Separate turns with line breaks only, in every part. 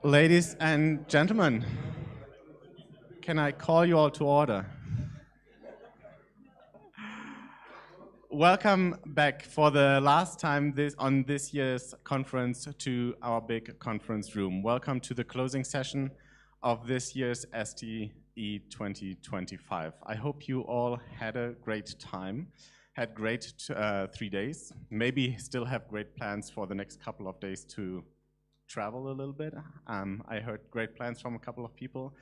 Ladies and gentlemen, can I call you all to order? Welcome back for the last time on this year's conference to our big conference room. Welcome to the closing session of this year's STE 2025. I hope you all had a great time, had great 3 days, maybe still have great plans for the next couple of days to travel a little bit. I heard great plans from a couple of people.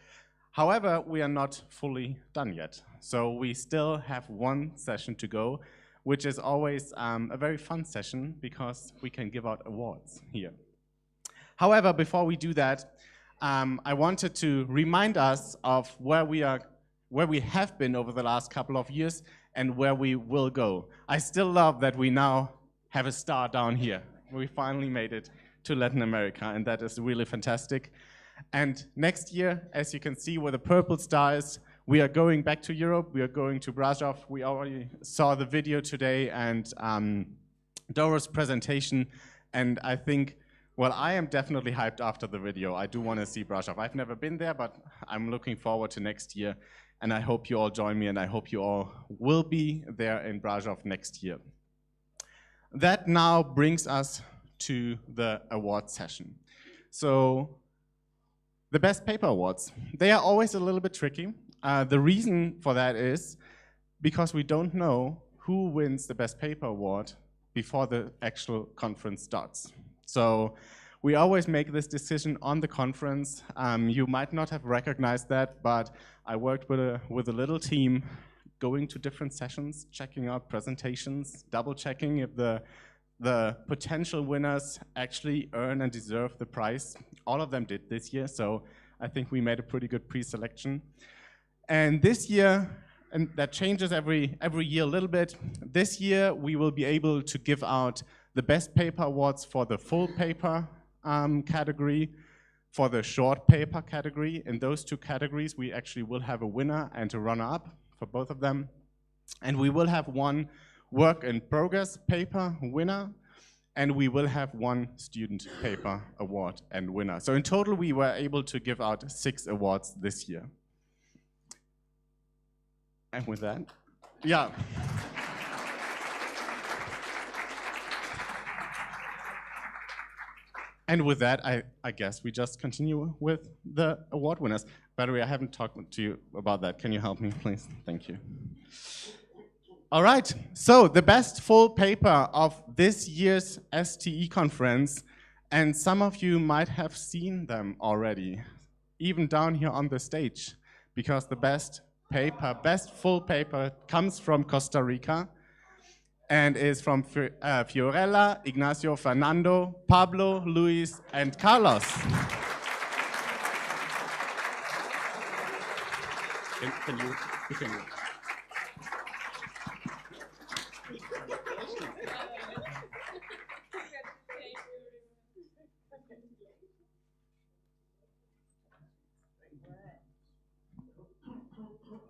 However, we are not fully done yet. So we still have one session to go, which is always a very fun session because we can give out awards here. However, before we do that, I wanted to remind us of where we have been over the last couple of years and where we will go. I still love that we now have a star down here. We finally made it to Latin America, and that is really fantastic. And next year, as you can see where the purple star is, we are going back to Europe. We are going to Brașov. We already saw the video today and Doro's presentation, and I think, well, I am definitely hyped after the video. I do want to see Brașov. I've never been there, but I'm looking forward to next year, and I hope you all join me, and I hope you all will be there in Brașov next year. That now brings us to the award session. So the Best Paper Awards, they are always a little bit tricky. The reason for that is because we don't know who wins the Best Paper Award before the actual conference starts. So we always make this decision on the conference. You might not have recognized that, but I worked with a little team going to different sessions, checking out presentations, double checking if the potential winners actually earn and deserve the prize. All of them did this year, so I think we made a pretty good pre-selection. And this year, and that changes every year a little bit, this year we will be able to give out the Best Paper Awards for the full paper category, for the short paper category. In those two categories, we actually will have a winner and a runner-up for both of them. And we will have one work in progress paper winner, and we will have one student paper award and winner. So in total, we were able to give out 6 awards this year. And with that, yeah. And with that, I guess we just continue with the award winners. By the way, I haven't talked to you about that. Can you help me, please? Thank you. All right, so the best full paper of this year's STE conference, and some of you might have seen them already, even down here on the stage, because the best full paper comes from Costa Rica and is from Fiorella, Ignacio, Fernando, Pablo, Luis, and Carlos. Can you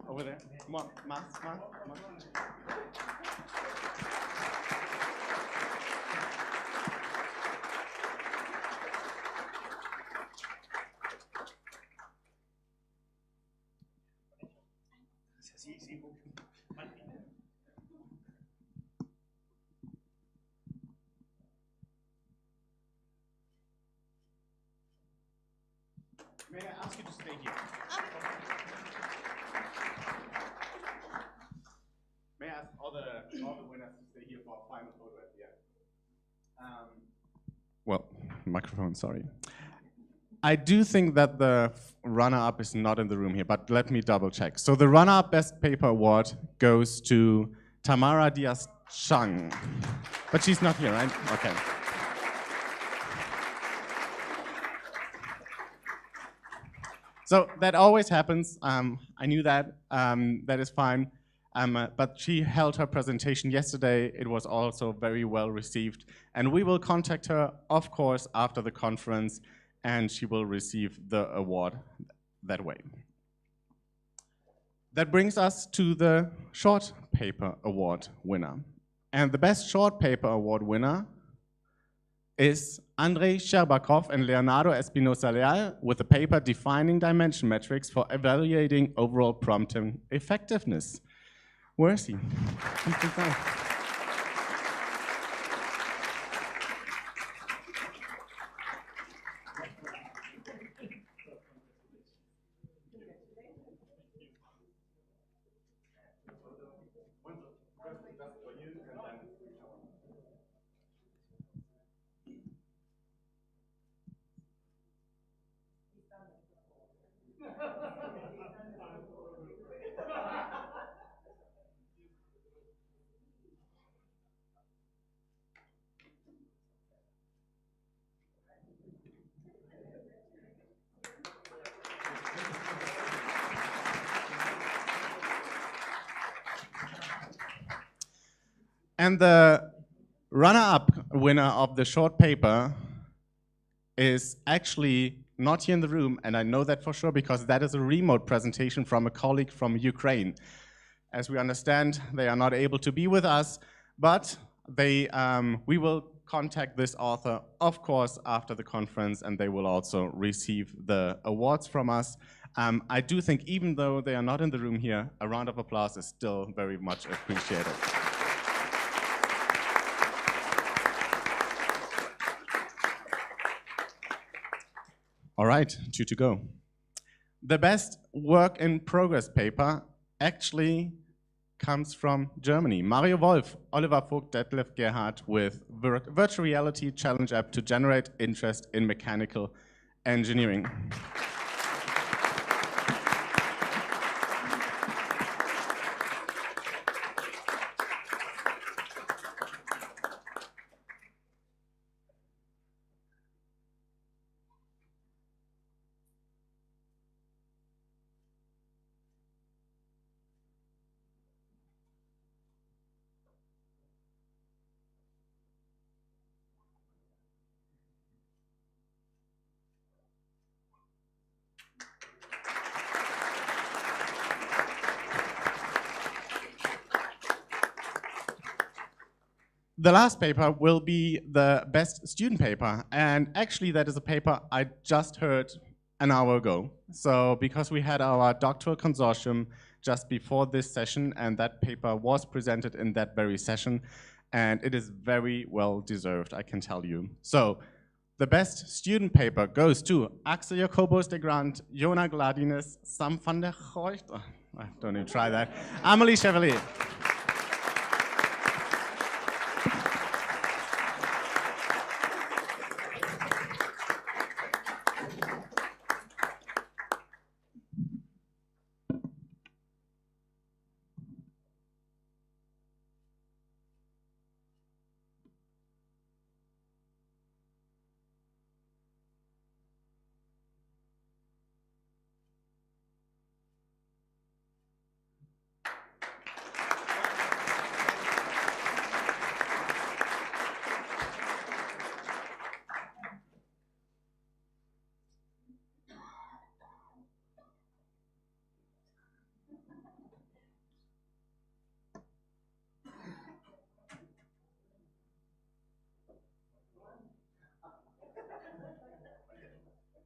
over there? Come on, Mas. May I ask you to stay here? May I ask all the winners to stay here for a final photo at the end? Well, microphone, sorry. I do think that the runner-up is not in the room here, but let me double check. So the runner-up Best Paper Award goes to Tamara Diaz-Chang. But she's not here, right? Okay. So that always happens. I knew that. That is fine. But she held her presentation yesterday. It was also very well received. And we will contact her, of course, after the conference, and she will receive the award that way. That brings us to the Short Paper Award winner. And the Best Short Paper Award winner is Andrei Sherbakov and Leonardo Espinosa Leal with the paper Defining Dimension Metrics for Evaluating Overall Prompting Effectiveness. Where is he? Come please down. And the runner-up winner of the short paper is actually not here in the room, and I know that for sure because that is a remote presentation from a colleague from Ukraine. As we understand, they are not able to be with us, but we will contact this author, of course, after the conference, and they will also receive the awards from us. I do think, even though they are not in the room here, a round of applause is still very much appreciated. All right, 2 to go. The best work in progress paper actually comes from Germany. Mario Wolf, Oliver Vogt, Detlef Gerhardt with Virtual Reality Challenge App to generate interest in mechanical engineering. The last paper will be the best student paper, and actually that is a paper I just heard an hour ago. So because we had our doctoral consortium just before this session, and that paper was presented in that very session, and it is very well deserved, I can tell you. So the best student paper goes to Axel Jacobus de Grant, Jona Gladines, Sam van der Gooigt, oh, I don't even try that, Amélie Chevalier.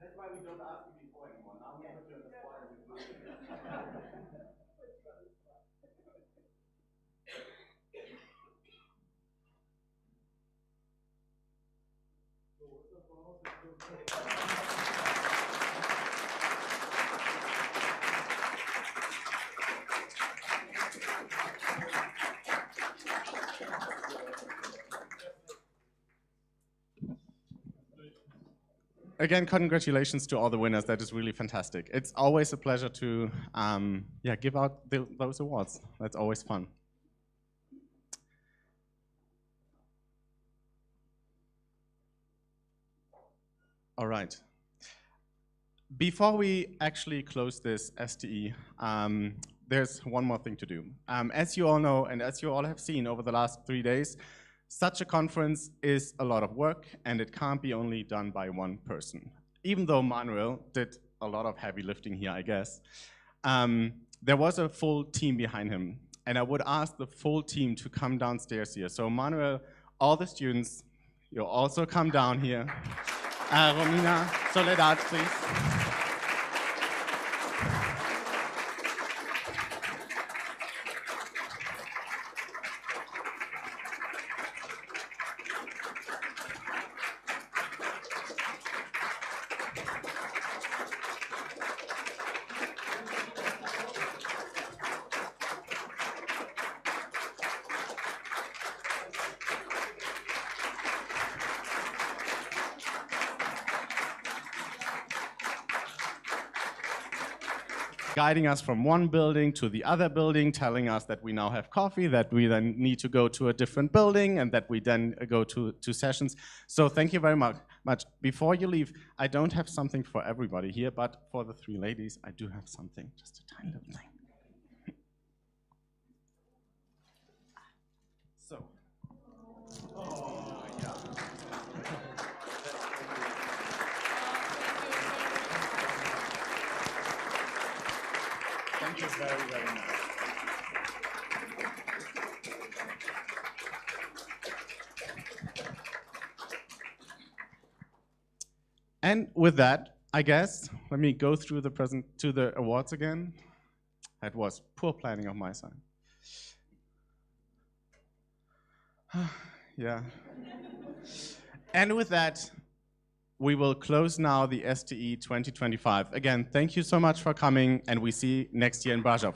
That's why we don't ask you before anymore. Now we put you on the spot and we do it. Again, congratulations to all the winners. That is really fantastic. It's always a pleasure to give out those awards. That's always fun. All right. Before we actually close this STE, there's one more thing to do. As you all know, and as you all have seen over the last 3 days, such a conference is a lot of work, and it can't be only done by one person. Even though Manuel did a lot of heavy lifting here, I guess, there was a full team behind him. And I would ask the full team to come downstairs here. So Manuel, all the students, you'll also come down here. Romina, Soledad, please. Guiding us from one building to the other building, telling us that we now have coffee, that we then need to go to a different building, and that we then go to sessions. So thank you very much. Before you leave, I don't have something for everybody here, but for the three ladies, I do have something, just a tiny little thing. So, oh, yeah. Thank you very, very much. And with that, I guess, let me go through the awards again. That was poor planning on my side. Yeah. And with that, we will close now the STE 2025. Again, thank you so much for coming, and we see you next year in Brașov.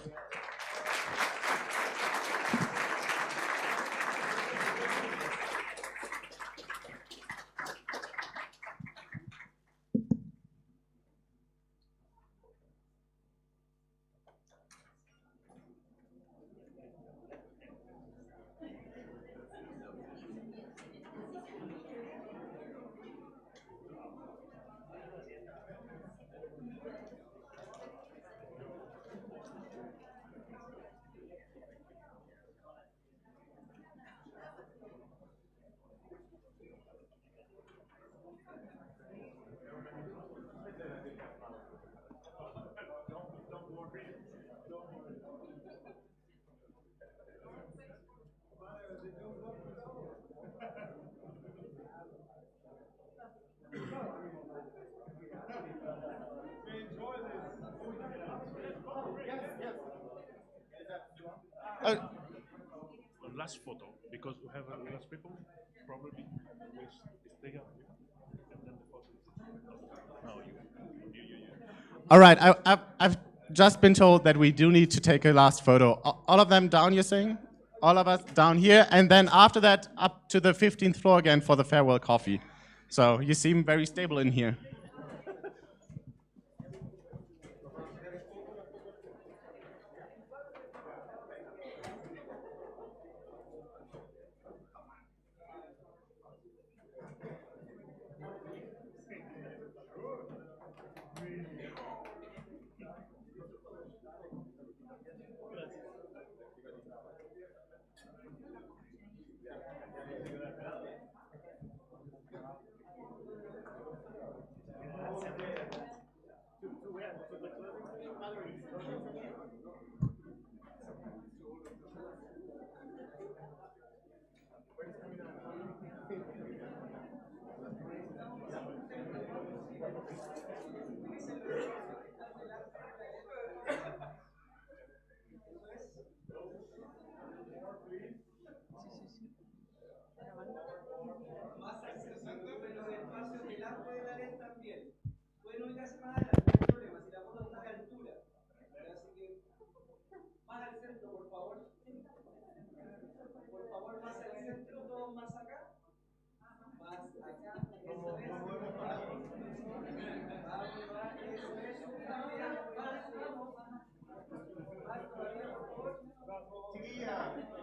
Last photo, because we have last people, probably we stay up, and then the photo is no, you.
All right, I've just been told that we do need to take a last photo. All of them down, you're saying? All of us down here, and then after that, up to the 15th floor again for the farewell coffee. So you seem very stable in here.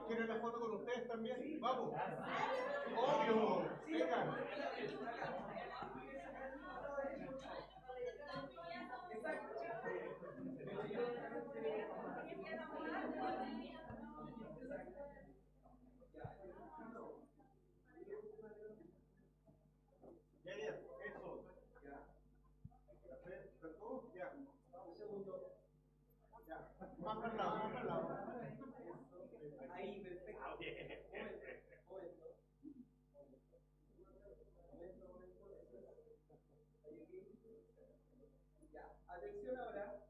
¿Quieren la foto con ustedes también? ¡Vamos! ¡Obvio! ¡Vengan! Más para el lado, más para el lado. Ahí, perfecto. Ya, atención ahora.